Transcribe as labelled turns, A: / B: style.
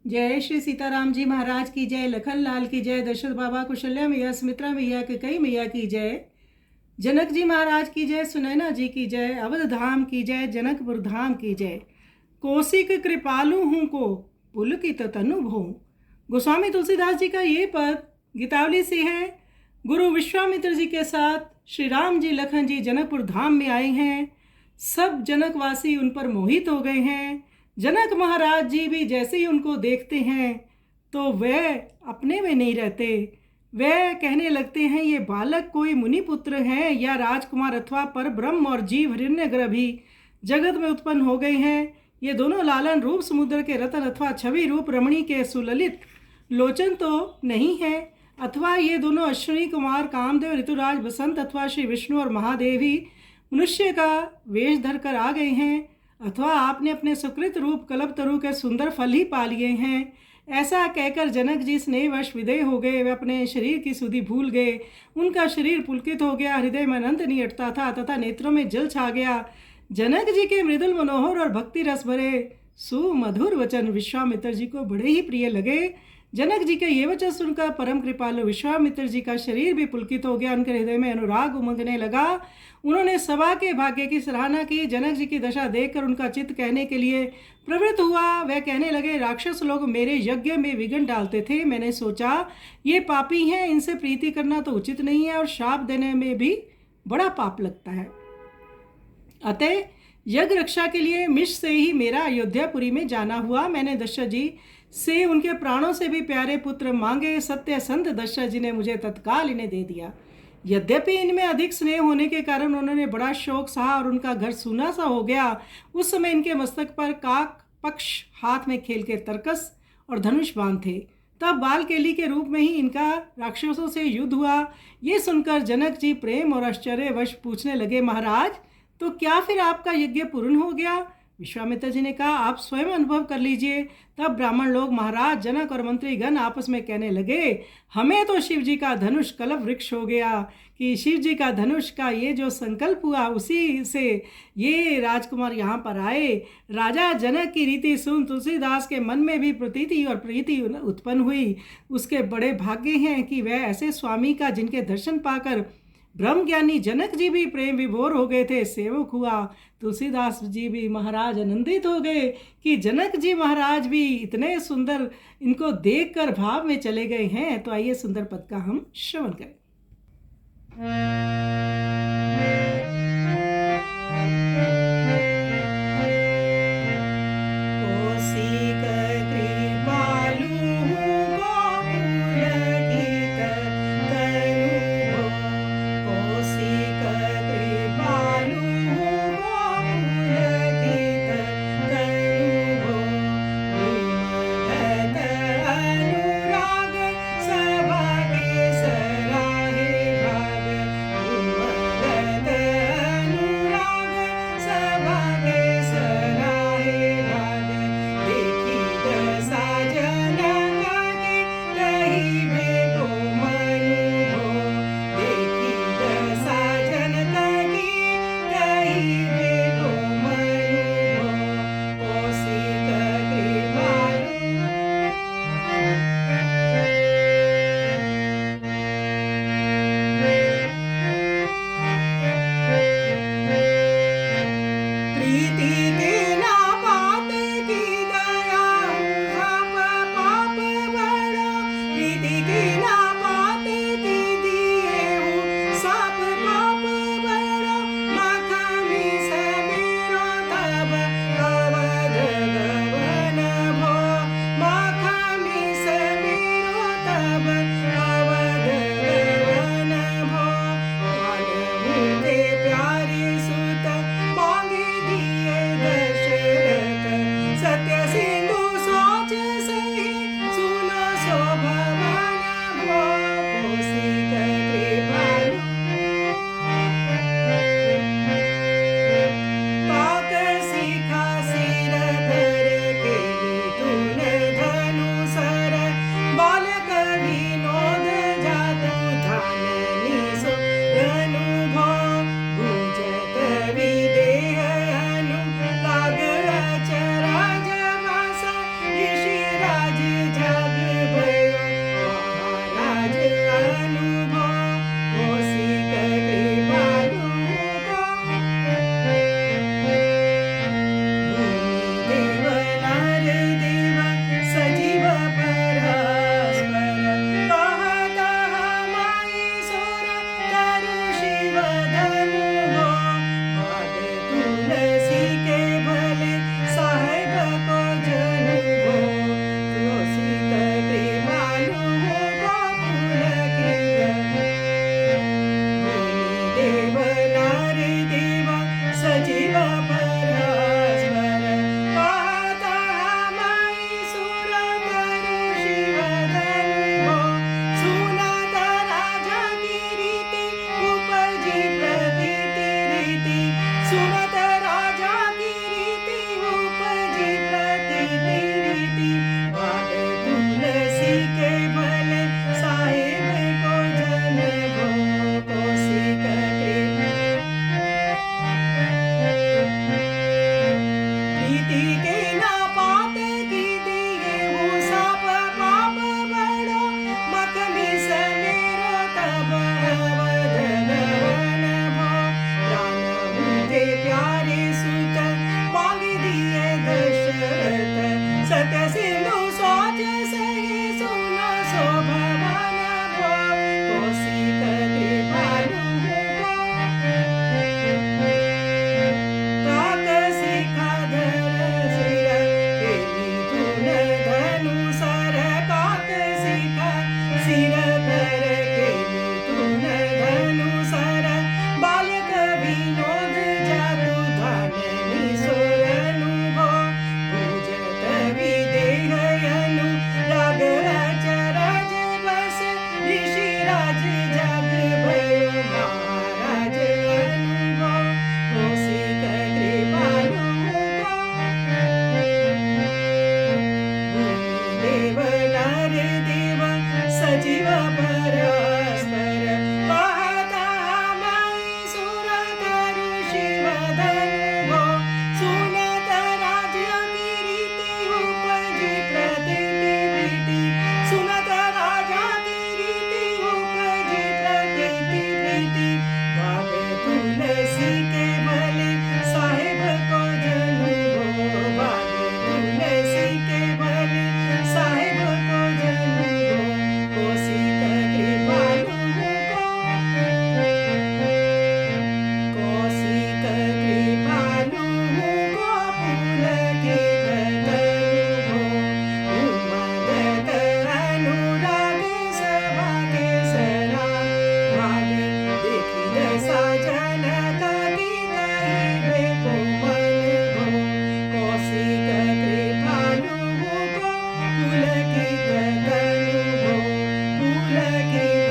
A: जय श्री सीताराम जी महाराज की जय, लखन लाल की जय, दशरथ बाबा, कुशल्या मैया, सुमित्रा मैया, कई मैया की जय, जनक जी महाराज की जय, सुनैना जी की जय, अवध धाम की जय, जनकपुर धाम की जय। कोसिक कृपालु हूँ को पुलकित तनु भों। गोस्वामी तुलसीदास जी का ये पद गीतावली से है। गुरु विश्वामित्र जी के साथ श्री राम जी लखन जी जनकपुर धाम में आए हैं। सब जनकवासी उन पर मोहित हो गए हैं। जनक महाराज जी भी जैसे ही उनको देखते हैं तो वह अपने में नहीं रहते। वह कहने लगते हैं ये बालक कोई मुनिपुत्र हैं या राजकुमार अथवा पर ब्रह्म और जीव हिरण्यगर्भ भी जगत में उत्पन्न हो गए हैं। ये दोनों लालन रूप समुद्र के रतन अथवा छवि रूप रमणी के सुललित लोचन तो नहीं है, अथवा ये दोनों अश्विनी कुमार कामदेव ऋतुराज बसंत अथवा श्री विष्णु और महादेव ही मनुष्य का वेश धर कर आ गए हैं, अथवा आपने अपने सुकृत रूप कल्पतरु के सुंदर फल ही पा लिए हैं। ऐसा कहकर जनक जी स्नेहवश विदेह हो गए। वे अपने शरीर की सुधि भूल गए। उनका शरीर पुलकित हो गया, हृदय में अनंत नहीं अटता था तथा नेत्रों में जल छा गया। जनक जी के मृदुल मनोहर और भक्ति रस भरे सुमधुर वचन विश्वामित्र जी को बड़े ही प्रिय लगे। जनक जी के ये वचन सुनकर परम कृपालु विश्वामित्र जी का शरीर भी पुलकित हो गया। उनके हृदय में अनुराग उमंगने लगा। उन्होंने सभा के भाग्य की सराहना की। जनक जी की दशा देखकर उनका चित्त कहने के लिए प्रवृत्त हुआ। वह कहने लगे, राक्षस लोग मेरे यज्ञ में विघ्न डालते थे। मैंने सोचा ये पापी हैं, इनसे प्रीति करना तो उचित नहीं है और शाप देने में भी बड़ा पाप लगता है। अतः यज्ञ रक्षा के लिए मिश से ही मेरा अयोध्यापुरी में जाना हुआ। मैंने दशरथ जी से उनके प्राणों से भी प्यारे पुत्र मांगे। सत्य संत दशरथ जी ने मुझे तत्काल इन्हें दे दिया। यद्यपि इनमें अधिक स्नेह होने के कारण उन्होंने बड़ा शोक सहा और उनका घर सूना सा हो गया। उस समय इनके मस्तक पर काक पक्ष हाथ में खेल के तरकस और धनुष बाण थे। तब बाल केली के रूप में ही इनका राक्षसों से युद्ध हुआ। ये सुनकर जनक जी प्रेम और आश्चर्यवश पूछने लगे, महाराज तो क्या फिर आपका यज्ञ पूर्ण हो गया? विश्वामित्र जी ने कहा, आप स्वयं अनुभव कर लीजिए। तब ब्राह्मण लोग महाराज जनक और मंत्रीगण आपस में कहने लगे, हमें तो शिव जी का धनुष कल्प वृक्ष हो गया कि शिव जी का धनुष का ये जो संकल्प हुआ उसी से ये राजकुमार यहाँ पर आए। राजा जनक की रीति सुन तुलसीदास के मन में भी प्रतीति और प्रीति उत्पन्न हुई। उसके बड़े भाग्य हैं कि वह ऐसे स्वामी का जिनके दर्शन पाकर ब्रह्मज्ञानी जनक जी भी प्रेम विभोर हो गए थे सेवक हुआ। तुलसीदास जी भी महाराज आनंदित हो गए कि जनक जी महाराज भी इतने सुंदर इनको देखकर भाव में चले गए हैं। तो आइए सुंदर पद का हम श्रवण करें।
B: कौशल्या की